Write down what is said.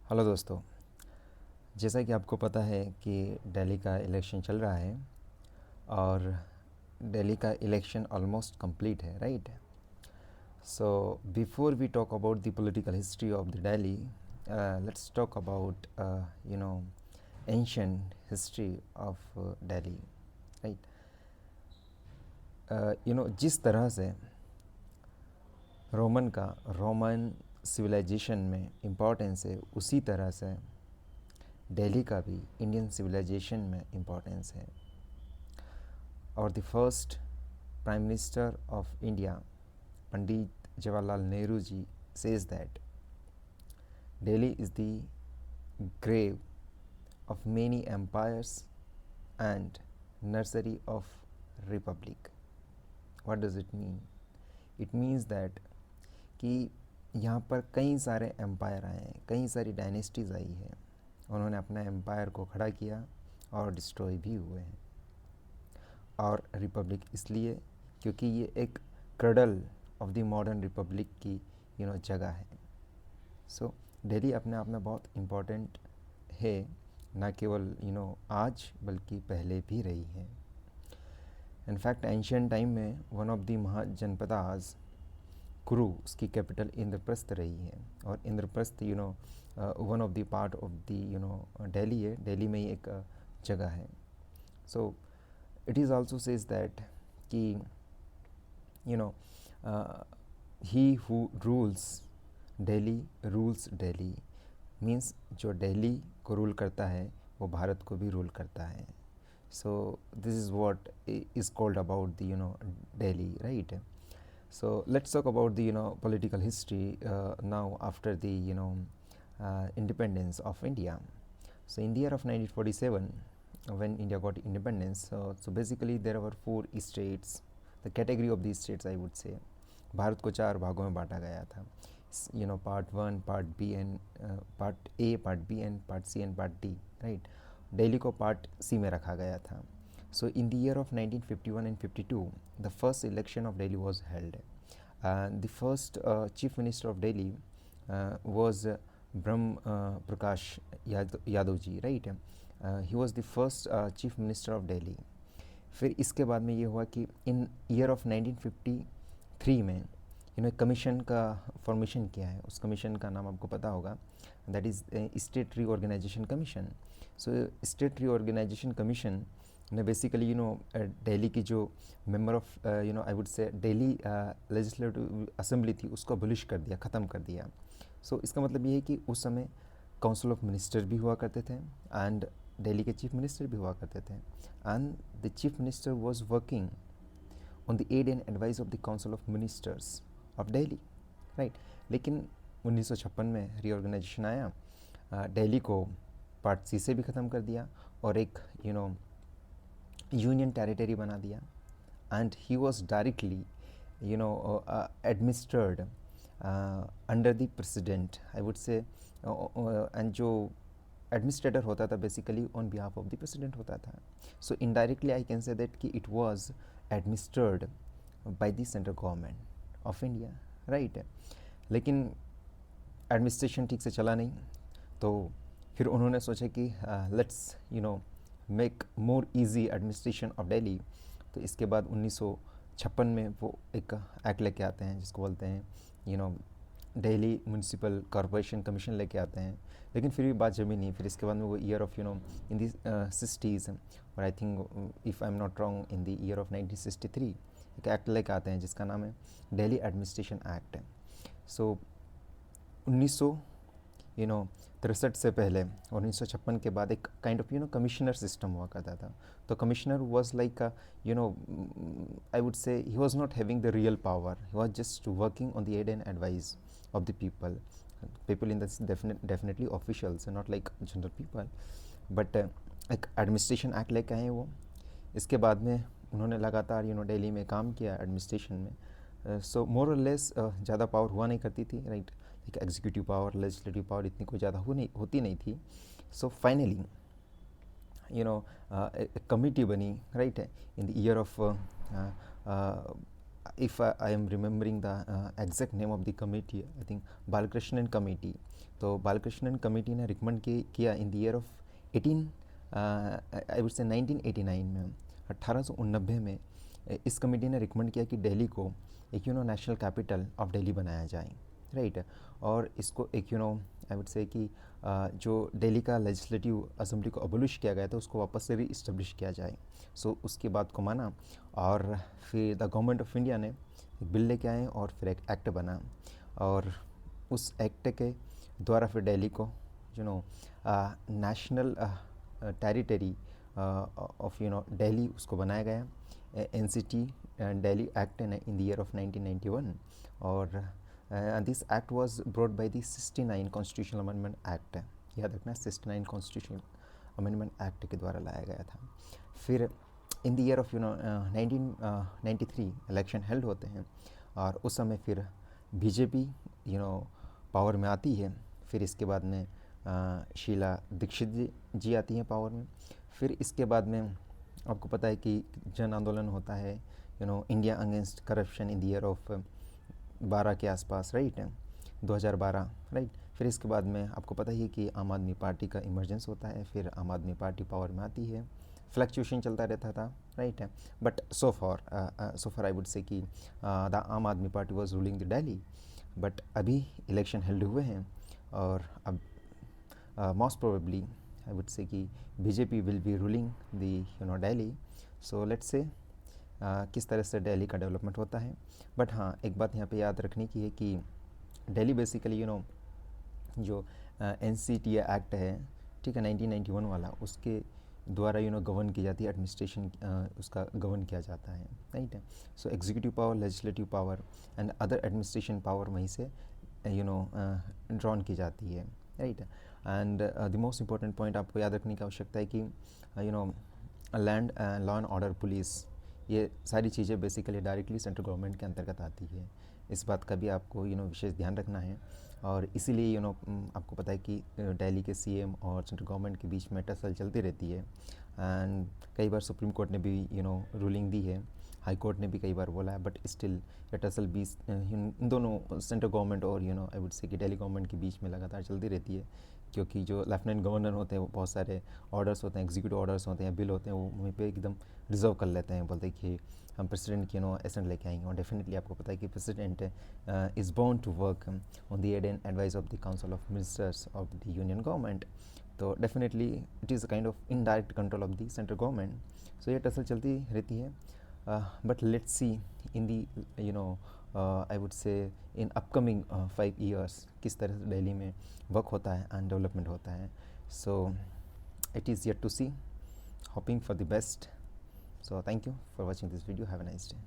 Hello दोस्तों। जैसा कि आपको पता है कि दिल्ली का इलेक्शन चल रहा है और दिल्ली का इलेक्शन ऑलमोस्ट कंप्लीट है, right? So before we talk about the political history of the Delhi, let's talk about you know ancient history of Delhi, right? जिस तरह से रोमन सिविलाइजेशन में इम्पोर्टेंस है, उसी तरह से दिल्ली का भी इंडियन सिविलाइजेशन में इम्पोर्टेंस है। और the first prime minister of India, Pandit Jawaharlal Nehru ji, says that Delhi is the grave of many empires and nursery of republic. What does it mean? It means that कि यहाँ पर कई सारे एम्पायर आए हैं, कई सारी डायनेस्टीज़ आई हैं, उन्होंने अपना एम्पायर को खड़ा किया और डिस्ट्रॉय भी हुए हैं। और रिपब्लिक इसलिए क्योंकि ये एक क्रडल ऑफ द मॉडर्न रिपब्लिक की जगह है। सो दिल्ली अपने आप में बहुत इम्पोर्टेंट है, ना केवल आज बल्कि पहले भी रही है। इनफैक्ट एंशियंट टाइम में वन ऑफ द महाजनपदास कुरु, उसकी कैपिटल इंद्रप्रस्थ रही है। और Indraprastha one of the part of the Delhi है, दिल्ली में ही एक जगह है। So it is also says that कि he who rules Delhi means जो दिल्ली को रूल करता है वो भारत को भी रूल करता है। So this is what is called about the Delhi, right? So let's talk about the political history now after the independence of India. So in the year of 1947, when India got independence, so basically there were 4 states. The category of these states, I would say, Bharat को 4 भागों में बांटा गया था। Part 1, part B and part A, part B and part C and part D, right? Delhi को part सी में रखा गया था। So in the year of 1951 and 52, the first election of Delhi was held. The first chief minister of Delhi was Brahm Prakash Yadav ji, right? He was the first chief minister of Delhi. फिर इसके बाद में ये हुआ कि इन year of 1953 में commission का formation किया है। उस कमीशन का नाम आपको पता होगा, that is state reorganisation commission. So state reorganisation commission ने बेसिकली दिल्ली की जो मेंबर ऑफ आई वुड से दिल्ली लेजिस्लेटिव असेंबली थी उसको अबॉलिश कर दिया, ख़त्म कर दिया। सो इसका मतलब ये है कि उस समय काउंसिल ऑफ मिनिस्टर भी हुआ करते थे एंड दिल्ली के चीफ मिनिस्टर भी हुआ करते थे, and the chief minister was working on the aid and advice of the council of ministers of Delhi, right? लेकिन 1956 में रीऑर्गेनाइजेशन आया, दिल्ली को पार्ट सी से भी ख़त्म कर दिया और एक यूनियन टेरिटरी बना दिया, and he was directly administered under the president, I would say. And जो एडमिनिस्ट्रेटर होता था basically on behalf of the president होता था। So indirectly I can say that कि it was administered by the central government of India, right? लेकिन administration ठीक से चला नहीं, तो फिर उन्होंने सोचा कि let's make more easy administration of Delhi. तो इसके बाद 1956 में वो एक एक्ट लेके आते हैं जिसको बोलते हैं दिल्ली म्यूनसिपल कॉरपोरेशन कमीशन लेके आते हैं। लेकिन फिर भी बात जमी नहीं। फिर इसके बाद में वो year of in the 60s, और I think if I am not wrong in the year of 1963 एक एक्ट लेके आते हैं जिसका नाम है दिल्ली एडमिनिस्ट्रेशन एक्ट। सो 1963 से पहले और 1956 के बाद एक काइंड ऑफ कमिश्नर सिस्टम हुआ करता था। तो commissioner was like I would say he was not having the real power, he was just working on the aid and advice of the people in this definitely officials, not like general people, but एक administration act लेके आए वो। इसके बाद में उन्होंने लगातार दिल्ली में काम किया एडमिनिस्ट्रेशन में। सो मोर और लेस ज़्यादा पावर हुआ नहीं करती थी, राइट? एक एग्जीक्यूटिव पावर, लेजिस्लेटिव पावर इतनी कोई ज़्यादा होती नहीं थी। सो फाइनली कमिटी बनी, right, in the year of if I am remembering the exact name of the committee, I think Balakrishnan committee. तो बालकृष्णन कमेटी ने रिकमेंड किया in the year of 18 I would से 1989 में, 1889 में इस कमेटी ने recommend किया कि दिल्ली को एक नेशनल कैपिटल ऑफ दिल्ली बनाया जाए, राइट। और इसको एक आई वुड से कि जो दिल्ली का लेजिस्लेटिव असेंबली को अबोलिश किया गया था उसको वापस से री इस्टेब्लिश किया जाए। सो उसकी बात को माना और फिर द गवर्नमेंट ऑफ इंडिया ने एक बिल लेके आए और फिर एक एक्ट बना, और उस एक्ट के द्वारा फिर दिल्ली को नेशनल टेरिटरी ऑफ दिल्ली उसको बनाया गया, NCT Delhi act in the year of 1991। और this act was brought by the 69 constitutional amendment act, याद रखना 69 कॉन्स्टिट्यूशनल अमेंडमेंट एक्ट के द्वारा लाया गया था। फिर in the year of 1993 election held होते हैं और उस समय फिर बीजेपी पावर में आती है। फिर इसके बाद में शीला दीक्षित जी आती हैं पावर में। फिर इसके बाद में आपको पता है कि जन आंदोलन होता है India against corruption in the year of 12 के आसपास, राइट, 2012, राइट। फिर इसके बाद में आपको पता ही है कि आम आदमी पार्टी का इमरजेंस होता है, फिर आम आदमी पार्टी पावर में आती है, फ्लक्चुएशन चलता रहता था, राइट है। But so far I would से कि द आम आदमी party was ruling the Delhi. But अभी इलेक्शन हेल्ड हुए हैं और अब मोस्ट प्रोबेबली आई वुड से कि BJP will be ruling the Delhi. So let's say किस तरह से दिल्ली का डेवलपमेंट होता है। बट हाँ, एक बात यहाँ पे याद रखने की है कि दिल्ली बेसिकली जो NCTA एक्ट है, ठीक है, 1991 वाला, उसके द्वारा गवर्न की जाती है, एडमिनिस्ट्रेशन उसका गवर्न किया जाता है, राइट है। So executive power, legislative power and other administration power वहीं से ड्रॉन की जाती है, right. And the most important point आपको याद रखने की आवश्यकता है कि land law and order, police, ये सारी चीज़ें बेसिकली डायरेक्टली सेंट्रल गवर्नमेंट के अंतर्गत आती है। इस बात का भी आपको विशेष ध्यान रखना है। और इसीलिए आपको पता है कि दिल्ली के CM और सेंट्रल गवर्नमेंट के बीच में टसल चलती रहती है। एंड कई बार सुप्रीम कोर्ट ने भी रूलिंग दी है, हाई कोर्ट ने भी कई बार बोला है, बट स्टिल ये टसल बीच इन दोनों सेंट्रल गवर्नमेंट और आई वुड से कि दिल्ली गवर्नमेंट के बीच में लगातार चलती रहती है। क्योंकि जो लेफ्टिनेंट गवर्नर होते हैं वो बहुत सारे ऑर्डर्स होते हैं, एग्जीक्यूटिव ऑर्डर्स होते हैं, बिल होते हैं, वो वहीं पे एकदम रिजर्व कर लेते हैं, बोलते हैं कि हम प्रेसिडेंट की एसेंट लेके आएंगे। और डेफिनेटली आपको पता है कि president is bound to work on the aid and advice of the council of ministers of the union government. तो definitely it is a kind of indirect control of the central government. So ये tussle चलती रहती है। But let's see in the I would say in upcoming 5 years किस तरह से दिल्ली में work होता है एंड डेवलपमेंट होता है। So it is yet to see, hoping for the best. So thank you for watching this video. Have a nice day.